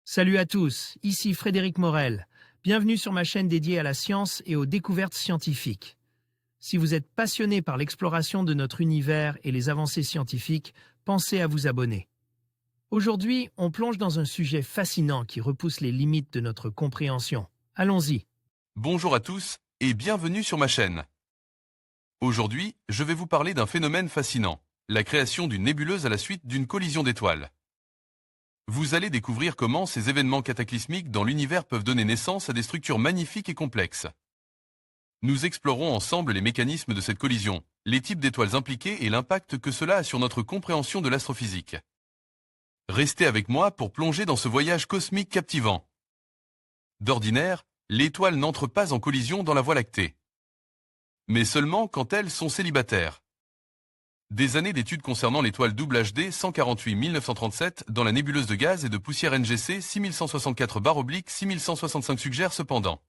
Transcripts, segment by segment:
Salut à tous, ici Frédéric Morel. Bienvenue sur ma chaîne dédiée à la science et aux découvertes scientifiques. Si vous êtes passionné par l'exploration de notre univers et les avancées scientifiques, pensez à vous abonner. Aujourd'hui, on plonge dans un sujet fascinant qui repousse les limites de notre compréhension. Allons-y. Bonjour à tous et bienvenue sur ma chaîne. Aujourd'hui, je vais vous parler d'un phénomène fascinant, la création d'une nébuleuse à la suite d'une collision d'étoiles. Vous allez découvrir comment ces événements cataclysmiques dans l'univers peuvent donner naissance à des structures magnifiques et complexes. Nous explorerons ensemble les mécanismes de cette collision, les types d'étoiles impliquées et l'impact que cela a sur notre compréhension de l'astrophysique. Restez avec moi pour plonger dans ce voyage cosmique captivant. D'ordinaire, l'étoile n'entre pas en collision dans la Voie lactée. Mais seulement quand elles sont célibataires. Des années d'études concernant l'étoile WHD 148-1937 dans la nébuleuse de gaz et de poussière NGC 6164-6165 suggèrent cependant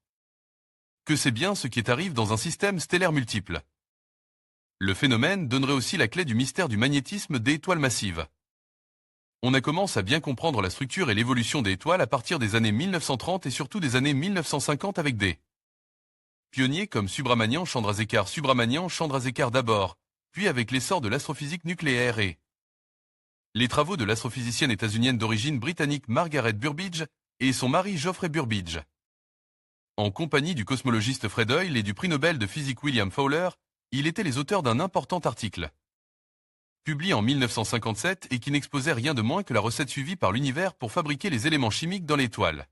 que c'est bien ce qui arrive dans un système stellaire multiple. Le phénomène donnerait aussi la clé du mystère du magnétisme des étoiles massives. On a commencé à bien comprendre la structure et l'évolution des étoiles à partir des années 1930 et surtout des années 1950 avec des pionniers comme Subrahmanyan Chandrasekhar d'abord, puis avec l'essor de l'astrophysique nucléaire et les travaux de l'astrophysicienne états-unienne d'origine britannique Margaret Burbidge et son mari Geoffrey Burbidge. En compagnie du cosmologiste Fred Hoyle et du prix Nobel de physique William Fowler, il était les auteurs d'un important article, publié en 1957 et qui n'exposait rien de moins que la recette suivie par l'univers pour fabriquer les éléments chimiques dans l'étoile.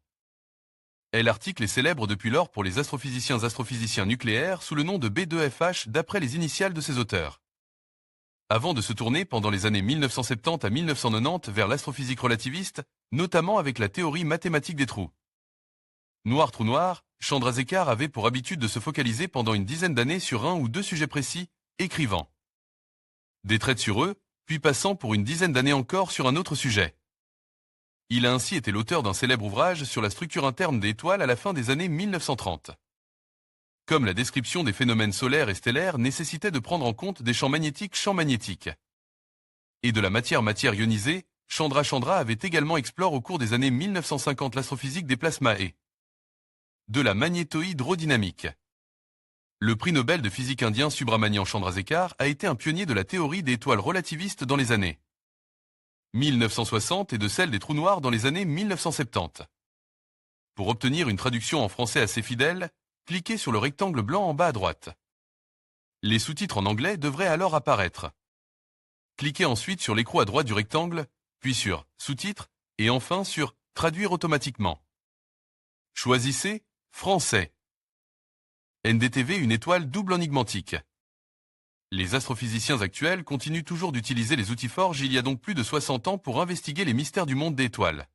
L'article est célèbre depuis lors pour les astrophysiciens nucléaires sous le nom de B2FH d'après les initiales de ses auteurs. Avant de se tourner pendant les années 1970 à 1990 vers l'astrophysique relativiste, notamment avec la théorie mathématique des trous noirs. Trou noir, Chandrasekhar avait pour habitude de se focaliser pendant une dizaine d'années sur un ou deux sujets précis, écrivant des traites sur eux, puis passant pour une dizaine d'années encore sur un autre sujet. Il a ainsi été l'auteur d'un célèbre ouvrage sur la structure interne des étoiles à la fin des années 1930. Comme la description des phénomènes solaires et stellaires nécessitait de prendre en compte des champs magnétiques et de la matière ionisée, Chandra avait également exploré au cours des années 1950 l'astrophysique des plasmas et de la magnétohydrodynamique. Le prix Nobel de physique indien Subrahmanyan Chandrasekhar a été un pionnier de la théorie des étoiles relativistes dans les années 1960 et de celle des trous noirs dans les années 1970. Pour obtenir une traduction en français assez fidèle, cliquez sur le rectangle blanc en bas à droite. Les sous-titres en anglais devraient alors apparaître. Cliquez ensuite sur l'écrou à droite du rectangle, puis sur Sous-titres, et enfin sur Traduire automatiquement. Choisissez Français. NDTV, une étoile double enigmatique. Les astrophysiciens actuels continuent toujours d'utiliser les outils Forge il y a donc plus de 60 ans pour investiguer les mystères du monde des étoiles.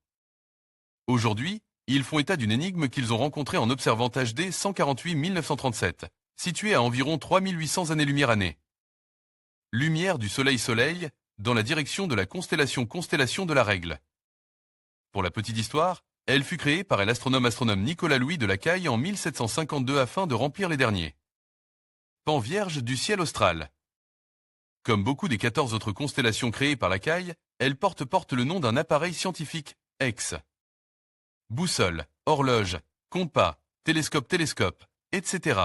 Aujourd'hui, ils font état d'une énigme qu'ils ont rencontrée en observant HD 148-1937, située à environ 3800 années-lumière année. Lumière du Soleil, dans la direction de la constellation de la Règle. Pour la petite histoire, elle fut créée par l'astronome Nicolas Louis de Lacaille en 1752 afin de remplir les derniers pans vierges du ciel austral. Comme beaucoup des 14 autres constellations créées par Lacaille, elle porte le nom d'un appareil scientifique, boussole, horloge, compas, télescope, etc.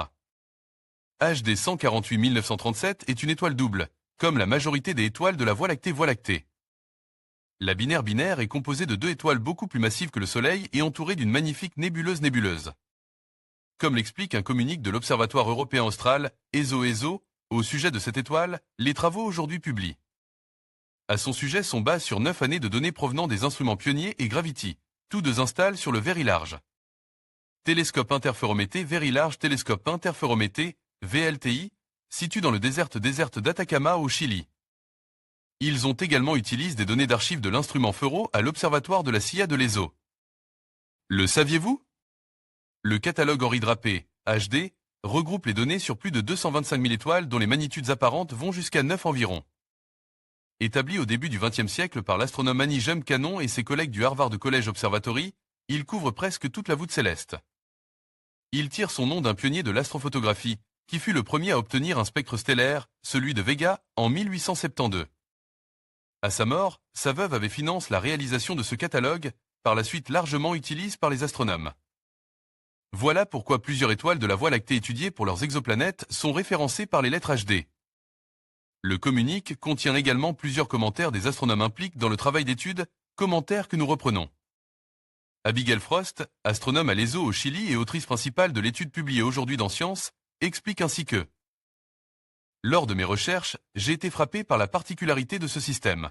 HD 148-1937 est une étoile double, comme la majorité des étoiles de la Voie lactée. La binaire est composée de deux étoiles beaucoup plus massives que le Soleil et entourée d'une magnifique nébuleuse. Comme l'explique un communiqué de l'Observatoire européen austral, ESO, au sujet de cette étoile, les travaux aujourd'hui publiés à son sujet sont basés sur 9 années de données provenant des instruments Pionnier et Gravity, tous deux installés sur le Very Large Télescope interférométrie Very Large Télescope interférométrie, VLTI, situé dans le désert d'Atacama au Chili. Ils ont également utilisé des données d'archives de l'instrument FERO à l'observatoire de la CIA de l'ESO. Le saviez-vous? Le catalogue Henri Drapé, HD, regroupe les données sur plus de 225 000 étoiles dont les magnitudes apparentes vont jusqu'à 9 environ. Établi au début du XXe siècle par l'astronome Annie Jump Cannon et ses collègues du Harvard College Observatory, il couvre presque toute la voûte céleste. Il tire son nom d'un pionnier de l'astrophotographie, qui fut le premier à obtenir un spectre stellaire, celui de Vega, en 1872. À sa mort, sa veuve avait financé la réalisation de ce catalogue, par la suite largement utilisée par les astronomes. Voilà pourquoi plusieurs étoiles de la Voie lactée étudiées pour leurs exoplanètes sont référencées par les lettres HD. Le communiqué contient également plusieurs commentaires des astronomes impliqués dans le travail d'étude, commentaires que nous reprenons. Abigail Frost, astronome à l'ESO au Chili et autrice principale de l'étude publiée aujourd'hui dans Science, explique ainsi que lors de mes recherches, j'ai été frappé par la particularité de ce système.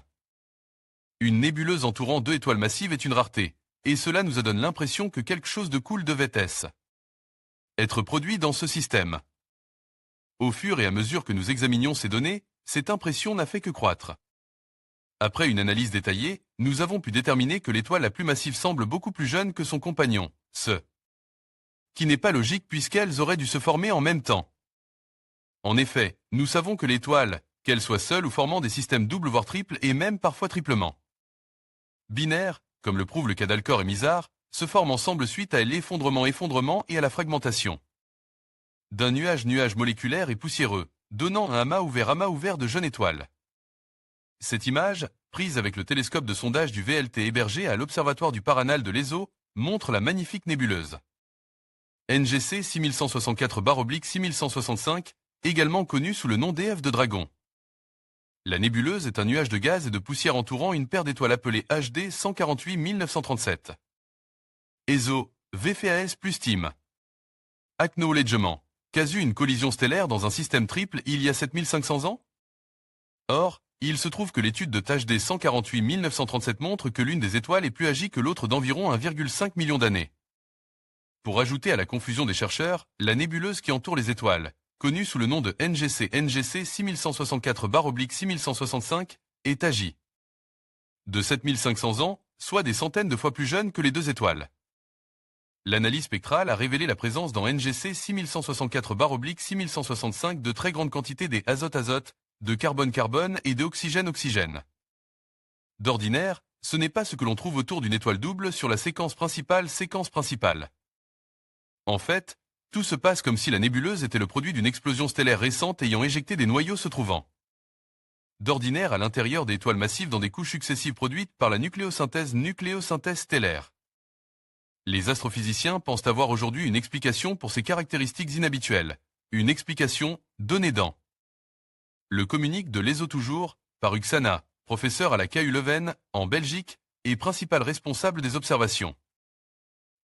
Une nébuleuse entourant deux étoiles massives est une rareté, et cela nous donne l'impression que quelque chose de cool devait être produit dans ce système. Au fur et à mesure que nous examinions ces données, cette impression n'a fait que croître. Après une analyse détaillée, nous avons pu déterminer que l'étoile la plus massive semble beaucoup plus jeune que son compagnon, ce qui n'est pas logique puisqu'elles auraient dû se former en même temps. En effet, nous savons que l'étoile, qu'elle soit seule ou formant des systèmes doubles voire triples et même parfois triplement binaires, comme le prouve le cas d'Alcor et Mizar, se forment ensemble suite à l'effondrement et à la fragmentation d'un nuage moléculaire et poussiéreux, donnant un amas ouvert de jeunes étoiles. Cette image, prise avec le télescope de sondage du VLT hébergé à l'Observatoire du Paranal de l'ESO, montre la magnifique nébuleuse NGC 6164/6165, également connue sous le nom d'EF de Dragon. La nébuleuse est un nuage de gaz et de poussière entourant une paire d'étoiles appelée HD 148-1937. ESO, VFAS plus TIM. Acknowledgement. Qu'a eu une collision stellaire dans un système triple il y a 7500 ans? Or, il se trouve que l'étude de HD 148-1937 montre que l'une des étoiles est plus âgée que l'autre d'environ 1,5 million d'années. Pour ajouter à la confusion des chercheurs, la nébuleuse qui entoure les étoiles, connue sous le nom de NGC 6164/6165, est âgée de 7500 ans, soit des centaines de fois plus jeune que les deux étoiles. L'analyse spectrale a révélé la présence dans NGC 6164/6165 de très grandes quantités des azote-azote, de carbone-carbone et d'oxygène-oxygène. D'ordinaire, ce n'est pas ce que l'on trouve autour d'une étoile double sur la séquence principale. En fait, tout se passe comme si la nébuleuse était le produit d'une explosion stellaire récente ayant éjecté des noyaux se trouvant d'ordinaire à l'intérieur des étoiles massives dans des couches successives produites par la nucléosynthèse stellaire. Les astrophysiciens pensent avoir aujourd'hui une explication pour ces caractéristiques inhabituelles, une explication donnée dans le communiqué de l'ESO toujours, par Uxana, professeur à la KU Leuven, en Belgique, et principal responsable des observations.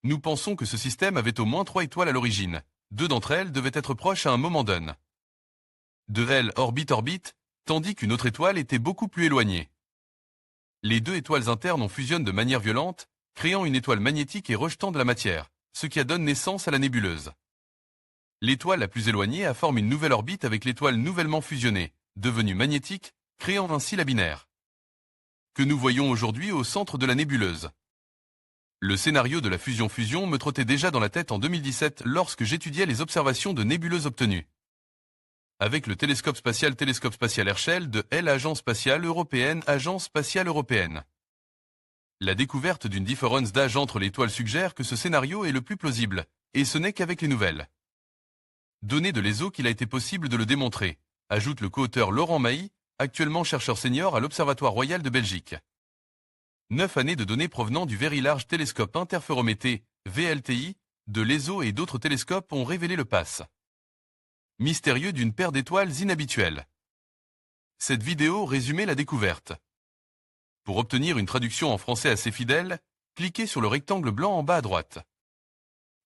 Nous pensons que ce système avait au moins 3 étoiles à l'origine. 2 d'entre elles devaient être proches à un moment donné de elles orbite, tandis qu'une autre étoile était beaucoup plus éloignée. Les 2 étoiles internes ont fusionné de manière violente, créant une étoile magnétique et rejetant de la matière, ce qui a donné naissance à la nébuleuse. L'étoile la plus éloignée a formé une nouvelle orbite avec l'étoile nouvellement fusionnée, devenue magnétique, créant ainsi la binaire que nous voyons aujourd'hui au centre de la nébuleuse. Le scénario de la fusion-fusion me trottait déjà dans la tête en 2017 lorsque j'étudiais les observations de nébuleuses obtenues avec le télescope spatial Herschel de l'Agence spatiale européenne. La découverte d'une différence d'âge entre les étoiles suggère que ce scénario est le plus plausible, et ce n'est qu'avec les nouvelles données de l'ESO qu'il a été possible de le démontrer, ajoute le co-auteur Laurent Mailly, actuellement chercheur senior à l'Observatoire royal de Belgique. 9 années de données provenant du Very Large Telescope Interferométrie, VLTI, de l'ESO et d'autres télescopes ont révélé le passe mystérieux d'une paire d'étoiles inhabituelles. Cette vidéo résumait la découverte. Pour obtenir une traduction en français assez fidèle, cliquez sur le rectangle blanc en bas à droite.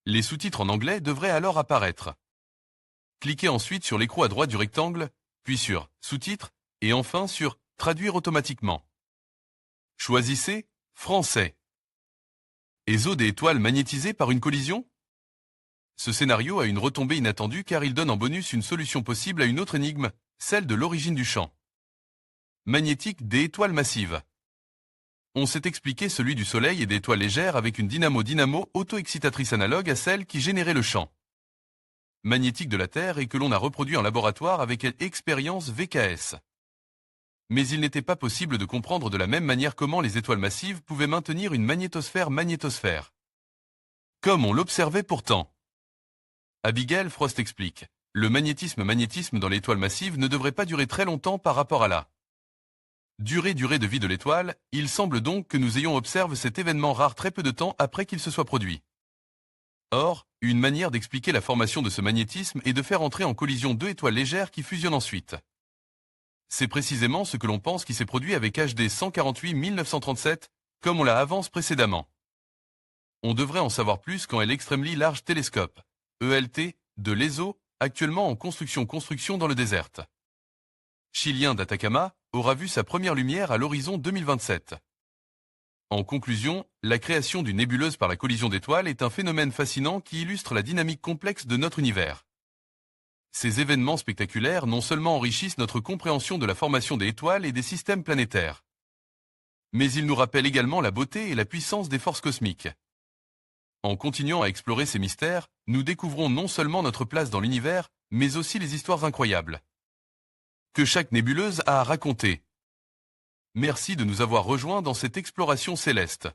Les sous-titres en anglais devraient alors apparaître. Cliquez ensuite sur l'écrou à droite du rectangle, puis sur Sous-titres, et enfin sur Traduire automatiquement. Choisissez Français. ESO des étoiles magnétisées par une collision? Ce scénario a une retombée inattendue car il donne en bonus une solution possible à une autre énigme, celle de l'origine du champ magnétique des étoiles massives. On s'est expliqué celui du Soleil et des étoiles légères avec une dynamo auto-excitatrice analogue à celle qui générait le champ magnétique de la Terre et que l'on a reproduit en laboratoire avec l'expérience VKS. Mais il n'était pas possible de comprendre de la même manière comment les étoiles massives pouvaient maintenir une magnétosphère. Comme on l'observait pourtant. Abigail Frost explique, le magnétisme dans l'étoile massive ne devrait pas durer très longtemps par rapport à la Durée de vie de l'étoile, il semble donc que nous ayons observé cet événement rare très peu de temps après qu'il se soit produit. Or, une manière d'expliquer la formation de ce magnétisme est de faire entrer en collision deux étoiles légères qui fusionnent ensuite. C'est précisément ce que l'on pense qui s'est produit avec HD 148-1937, comme on l'a avancé précédemment. On devrait en savoir plus quand l'Extremely Large Telescope, ELT, de l'ESO, actuellement en construction dans le désert chilien d'Atacama, aura vu sa première lumière à l'horizon 2027. En conclusion, la création d'une nébuleuse par la collision d'étoiles est un phénomène fascinant qui illustre la dynamique complexe de notre univers. Ces événements spectaculaires non seulement enrichissent notre compréhension de la formation des étoiles et des systèmes planétaires, mais ils nous rappellent également la beauté et la puissance des forces cosmiques. En continuant à explorer ces mystères, nous découvrons non seulement notre place dans l'univers, mais aussi les histoires incroyables que chaque nébuleuse a à raconter. Merci de nous avoir rejoints dans cette exploration céleste.